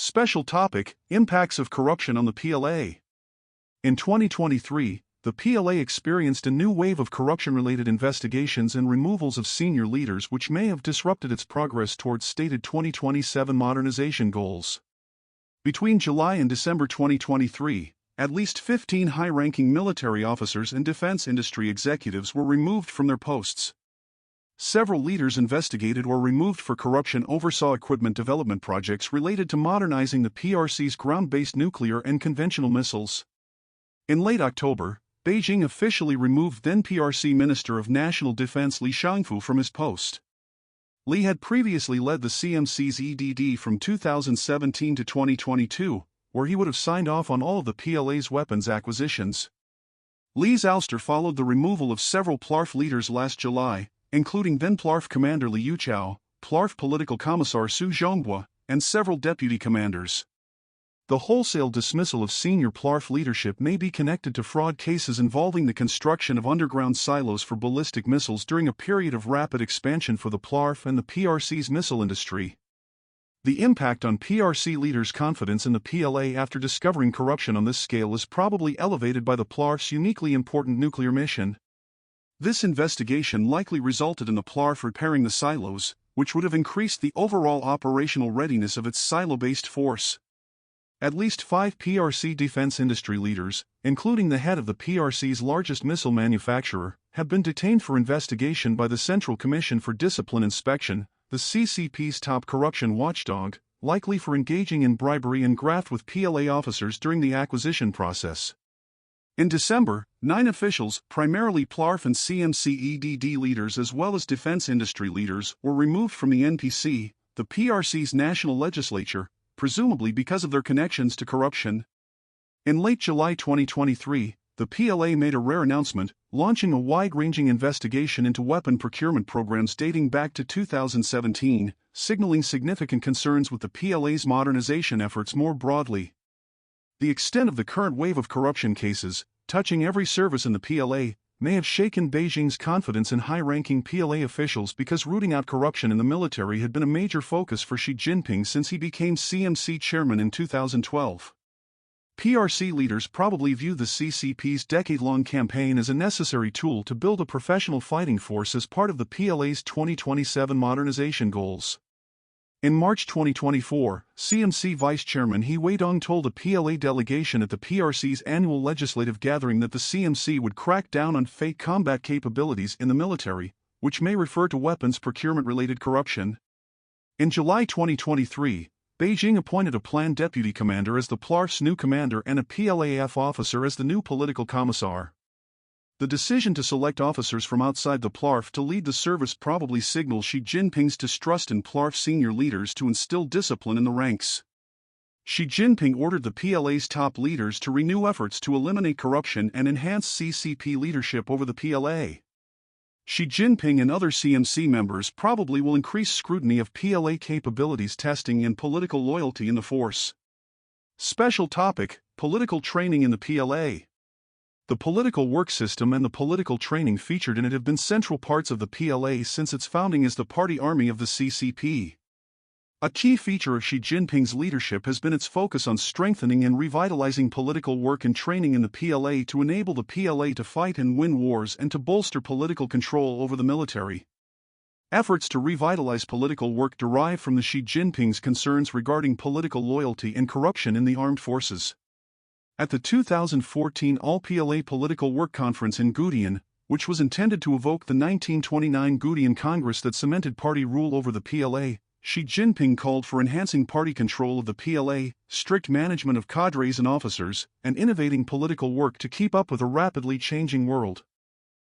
Special topic: Impacts of corruption on the PLA. In 2023, the PLA experienced a new wave of corruption-related investigations and removals of senior leaders which may have disrupted its progress towards stated 2027 modernization goals. Between July and December 2023, at least 15 high-ranking military officers and defense industry executives were removed from their posts. Several leaders investigated or removed for corruption oversaw equipment development projects related to modernizing the PRC's ground-based nuclear and conventional missiles. In late October, Beijing officially removed then PRC Minister of National Defense Li Shangfu from his post. Li had previously led the CMC's EDD from 2017 to 2022, where he would have signed off on all of the PLA's weapons acquisitions. Li's ouster followed the removal of several PLARF leaders last July, including then PLARF Commander Li Yuchao, PLARF Political Commissar Su Zhonghua, and several deputy commanders. The wholesale dismissal of senior PLARF leadership may be connected to fraud cases involving the construction of underground silos for ballistic missiles during a period of rapid expansion for the PLARF and the PRC's missile industry. The impact on PRC leaders' confidence in the PLA after discovering corruption on this scale is probably elevated by the PLARF's uniquely important nuclear mission. This investigation likely resulted in the PLARF repairing the silos, which would have increased the overall operational readiness of its silo-based force. At least 5 PRC defense industry leaders, including the head of the PRC's largest missile manufacturer, have been detained for investigation by the Central Commission for Discipline Inspection, the CCP's top corruption watchdog, likely for engaging in bribery and graft with PLA officers during the acquisition process. In December, 9 officials, primarily PLARF and CMC EDD leaders as well as defense industry leaders, were removed from the NPC, the PRC's national legislature, presumably because of their connections to corruption. In late July 2023, the PLA made a rare announcement, launching a wide-ranging investigation into weapon procurement programs dating back to 2017, signaling significant concerns with the PLA's modernization efforts more broadly. The extent of the current wave of corruption cases, touching every service in the PLA, may have shaken Beijing's confidence in high-ranking PLA officials because rooting out corruption in the military had been a major focus for Xi Jinping since he became CMC chairman in 2012. PRC leaders probably view the CCP's decade-long campaign as a necessary tool to build a professional fighting force as part of the PLA's 2027 modernization goals. In March 2024, CMC Vice Chairman He Weidong told a PLA delegation at the PRC's annual legislative gathering that the CMC would crack down on fake combat capabilities in the military, which may refer to weapons procurement-related corruption. In July 2023, Beijing appointed a planned deputy commander as the PLARF's new commander and a PLAF officer as the new political commissar. The decision to select officers from outside the PLARF to lead the service probably signals Xi Jinping's distrust in PLARF senior leaders to instill discipline in the ranks. Xi Jinping ordered the PLA's top leaders to renew efforts to eliminate corruption and enhance CCP leadership over the PLA. Xi Jinping and other CMC members probably will increase scrutiny of PLA capabilities testing and political loyalty in the force. Special topic: Political training in the PLA. The political work system and the political training featured in it have been central parts of the PLA since its founding as the party army of the CCP. A key feature of Xi Jinping's leadership has been its focus on strengthening and revitalizing political work and training in the PLA to enable the PLA to fight and win wars and to bolster political control over the military. Efforts to revitalize political work derive from the Xi Jinping's concerns regarding political loyalty and corruption in the armed forces. At the 2014 All-PLA Political Work Conference in Gutian, which was intended to evoke the 1929 Gutian Congress that cemented party rule over the PLA, Xi Jinping called for enhancing party control of the PLA, strict management of cadres and officers, and innovating political work to keep up with a rapidly changing world.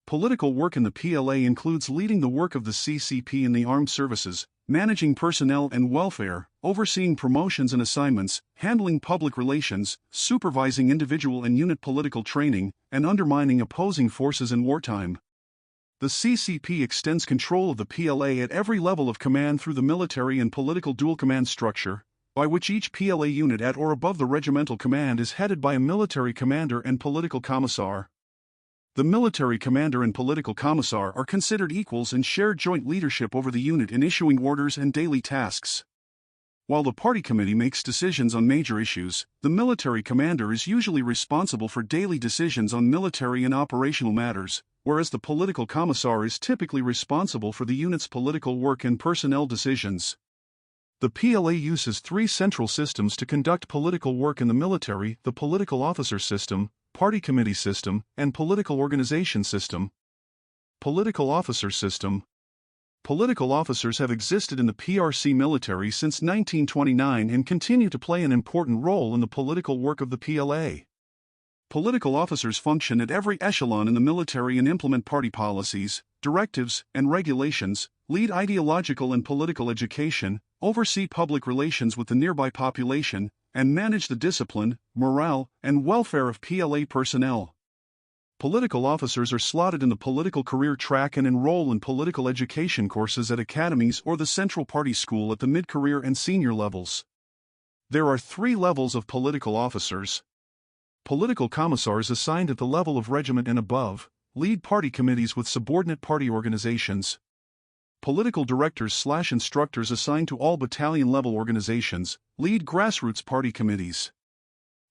Political work in the PLA includes leading the work of the CCP in the armed services, managing personnel and welfare, overseeing promotions and assignments, handling public relations, supervising individual and unit political training, and undermining opposing forces in wartime. The CCP extends control of the PLA at every level of command through the military and political dual command structure, by which each PLA unit at or above the regimental command is headed by a military commander and political commissar. The military commander and political commissar are considered equals and share joint leadership over the unit in issuing orders and daily tasks. While the party committee makes decisions on major issues, the military commander is usually responsible for daily decisions on military and operational matters, whereas the political commissar is typically responsible for the unit's political work and personnel decisions. The PLA uses three central systems to conduct political work in the military: the political officer system, party committee system, and political organization system. Political officer system. Political officers have existed in the PRC military since 1929 and continue to play an important role in the political work of the PLA. Political officers function at every echelon in the military and implement party policies, directives, and regulations, lead ideological and political education, oversee public relations with the nearby population, and manage the discipline, morale, and welfare of PLA personnel. Political officers are slotted in the political career track and enroll in political education courses at academies or the Central Party School at the mid-career and senior levels. There are three levels of political officers. Political commissars assigned at the level of regiment and above, lead party committees with subordinate party organizations. Political directors/instructors assigned to all battalion-level organizations, lead grassroots party committees.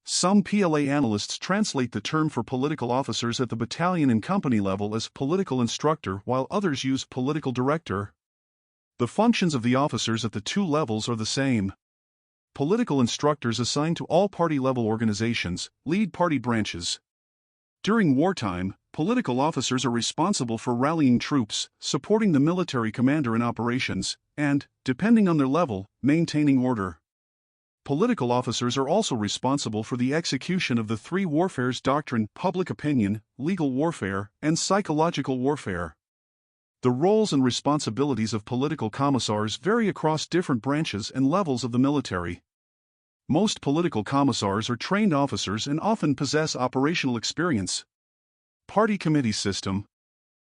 Some PLA analysts translate the term for political officers at the battalion and company level as political instructor, while others use political director. The functions of the officers at the two levels are the same. Political instructors assigned to all party-level organizations, lead party branches. During wartime, political officers are responsible for rallying troops, supporting the military commander in operations, and, depending on their level, maintaining order. Political officers are also responsible for the execution of the three warfares doctrine: public opinion, legal warfare, and psychological warfare. The roles and responsibilities of political commissars vary across different branches and levels of the military. Most political commissars are trained officers and often possess operational experience. Party committee system.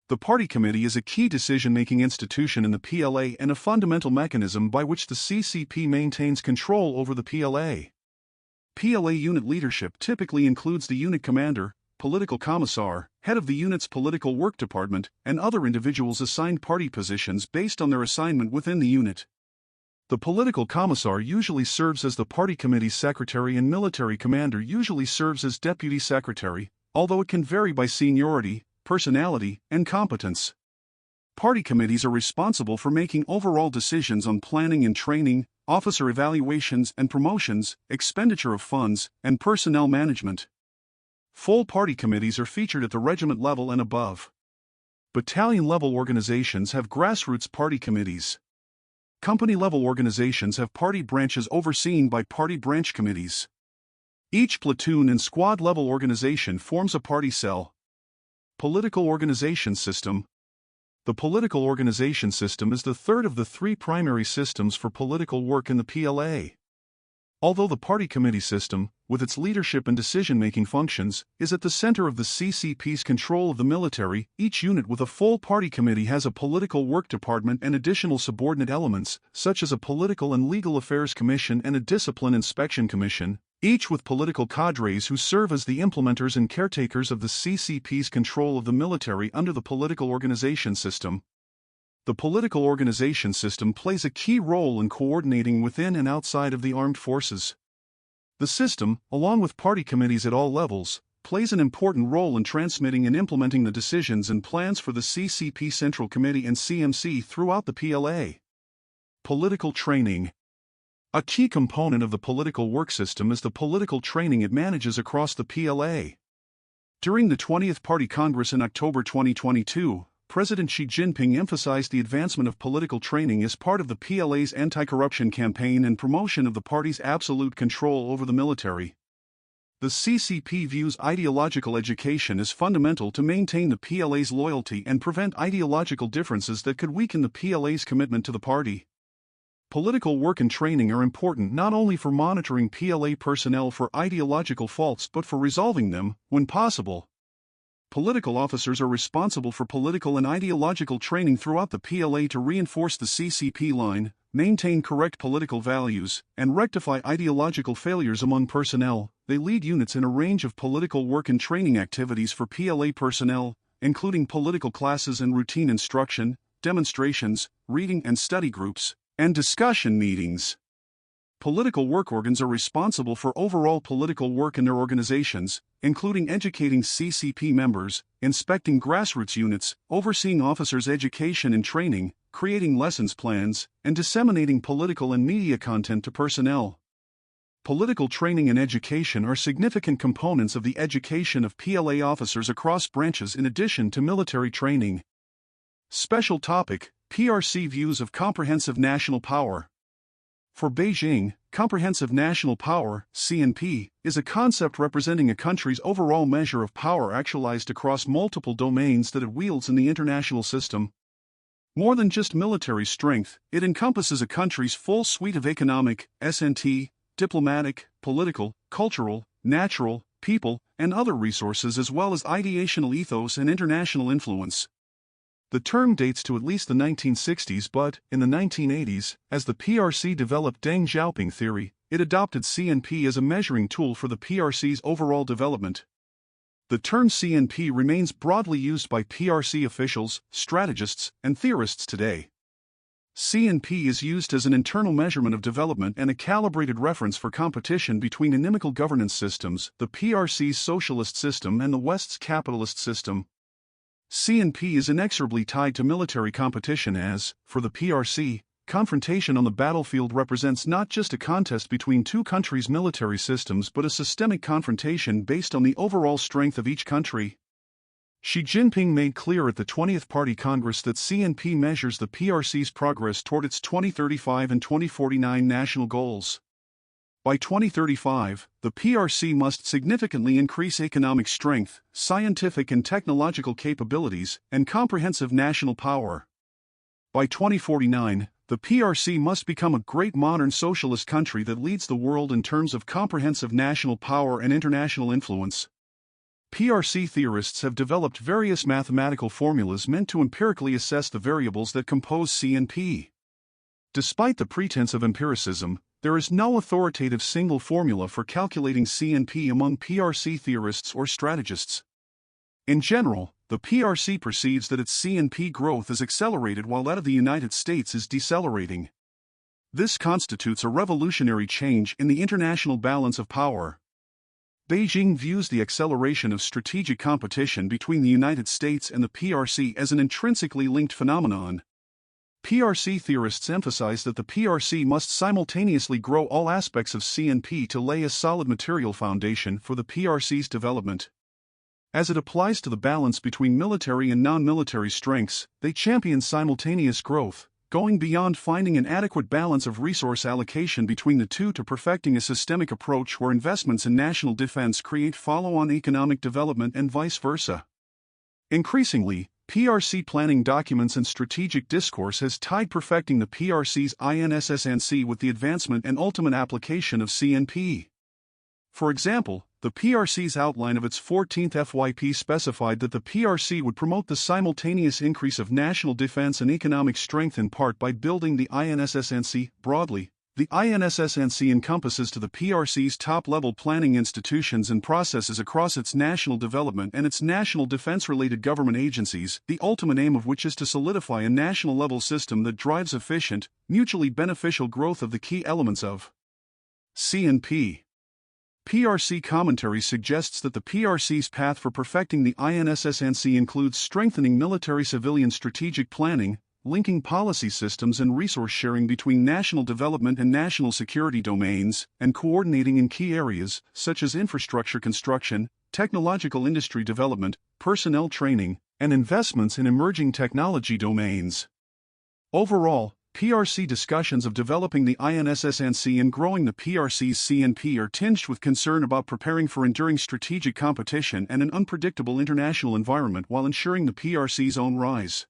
The party committee is a key decision-making institution in the PLA and a fundamental mechanism by which the CCP maintains control over the PLA. PLA unit leadership typically includes the unit commander, political commissar, head of the unit's political work department, and other individuals assigned party positions based on their assignment within the unit. The political commissar usually serves as the party committee's secretary, and military commander usually serves as deputy secretary, although it can vary by seniority, personality, and competence. Party committees are responsible for making overall decisions on planning and training, officer evaluations and promotions, expenditure of funds, and personnel management. Full party committees are featured at the regiment level and above. Battalion-level organizations have grassroots party committees. Company-level organizations have party branches overseen by party branch committees. Each platoon and squad-level organization forms a party cell. Political organization system. The political organization system is the third of the three primary systems for political work in the PLA. Although the party committee system, with its leadership and decision-making functions, is at the center of the CCP's control of the military, each unit with a full party committee has a political work department and additional subordinate elements, such as a political and legal affairs commission and a discipline inspection commission, each with political cadres who serve as the implementers and caretakers of the CCP's control of the military under the political organization system. The political organization system plays a key role in coordinating within and outside of the armed forces. The system, along with party committees at all levels, plays an important role in transmitting and implementing the decisions and plans for the CCP Central Committee and CMC throughout the PLA. Political training. A key component of the political work system is the political training it manages across the PLA. During the 20th Party Congress in October 2022, President Xi Jinping emphasized the advancement of political training as part of the PLA's anti-corruption campaign and promotion of the party's absolute control over the military. The CCP views ideological education as fundamental to maintain the PLA's loyalty and prevent ideological differences that could weaken the PLA's commitment to the party. Political work and training are important not only for monitoring PLA personnel for ideological faults but for resolving them, when possible. Political officers are responsible for political and ideological training throughout the PLA to reinforce the CCP line, maintain correct political values, and rectify ideological failures among personnel. They lead units in a range of political work and training activities for PLA personnel, including political classes and routine instruction, demonstrations, reading and study groups, and discussion meetings. political work organs are responsible for overall political work in their organizations, including educating CCP members, inspecting grassroots units, overseeing officers' education and training, creating lessons plans, and disseminating political and media content to personnel. Political training and education are significant components of the education of PLA officers across branches in addition to military training. Special topic: PRC views of comprehensive national power. For Beijing, comprehensive national power, CNP, is a concept representing a country's overall measure of power actualized across multiple domains that it wields in the international system. More than just military strength, it encompasses a country's full suite of economic, S&T, diplomatic, political, cultural, natural, people, and other resources as well as ideational ethos and international influence. The term dates to at least the 1960s, but, in the 1980s, as the PRC developed Deng Xiaoping theory, it adopted CNP as a measuring tool for the PRC's overall development. The term CNP remains broadly used by PRC officials, strategists, and theorists today. CNP is used as an internal measurement of development and a calibrated reference for competition between inimical governance systems, the PRC's socialist system and the West's capitalist system. CNP is inexorably tied to military competition as, for the PRC, confrontation on the battlefield represents not just a contest between two countries' military systems but a systemic confrontation based on the overall strength of each country. Xi Jinping made clear at the 20th Party Congress that CNP measures the PRC's progress toward its 2035 and 2049 national goals. By 2035, the PRC must significantly increase economic strength, scientific and technological capabilities, and comprehensive national power. By 2049, the PRC must become a great modern socialist country that leads the world in terms of comprehensive national power and international influence. PRC theorists have developed various mathematical formulas meant to empirically assess the variables that compose CNP. Despite the pretense of empiricism, there is no authoritative single formula for calculating CNP among PRC theorists or strategists. In general, the PRC perceives that its CNP growth is accelerated while that of the United States is decelerating. This constitutes a revolutionary change in the international balance of power. Beijing views the acceleration of strategic competition between the United States and the PRC as an intrinsically linked phenomenon. PRC theorists emphasize that the PRC must simultaneously grow all aspects of CNP to lay a solid material foundation for the PRC's development. As it applies to the balance between military and non-military strengths, they champion simultaneous growth, going beyond finding an adequate balance of resource allocation between the two to perfecting a systemic approach where investments in national defense create follow-on economic development and vice versa. Increasingly, PRC planning documents and strategic discourse has tied perfecting the PRC's INSSNC with the advancement and ultimate application of CNP. For example, the PRC's outline of its 14th FYP specified that the PRC would promote the simultaneous increase of national defense and economic strength in part by building the INSSNC. Broadly, the INSSNC encompasses to the PRC's top-level planning institutions and processes across its national development and its national defense-related government agencies, the ultimate aim of which is to solidify a national-level system that drives efficient, mutually beneficial growth of the key elements of CNP. PRC commentary suggests that the PRC's path for perfecting the INSSNC includes strengthening military-civilian strategic planning, linking policy systems and resource sharing between national development and national security domains, and coordinating in key areas, such as infrastructure construction, technological industry development, personnel training, and investments in emerging technology domains. Overall, PRC discussions of developing the INSSNC and growing the PRC's CNP are tinged with concern about preparing for enduring strategic competition and an unpredictable international environment while ensuring the PRC's own rise.